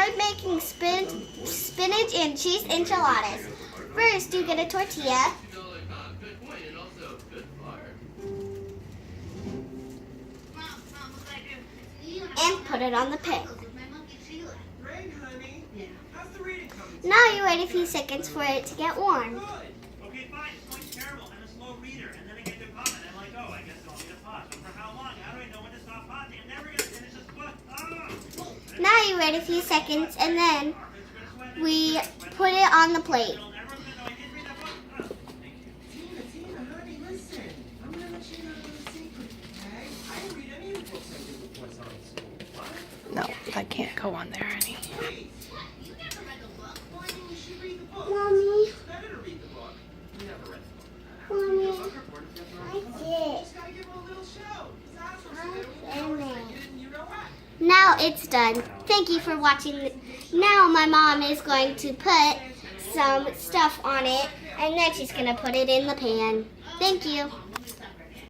start making spinach and cheese enchiladas. First, you get a tortilla. And put it on the pan. Now you wait a few seconds for it to get warm. Okay, fine. It's going terrible. I'm a slow reader. And then I get to a comment. I'm like, oh, I guess I'll need a pause. But for how long? How do I know when to stop pausing? I'm never going to finish this book. Oh! Now you wait a few seconds and then we put it on the plate. Everyone's going to know I did read that book. Oh, thank you. Tina, honey, listen. I'm going to let you know a little secret, okay? I didn't read any of the books I did with what's on in school. What? No, I can't go on there, honey. Wait. You never read the book. Well, I mean, you should read the book. Mommy. It's better to read the book. You never read the book. Mommy, I did. just got to give him a little show. He's awesome. I So did. you know what? Now it's done. Thank you for watching. Now my mom is going to put some stuff on it and then she's going to put it in the pan. Thank you.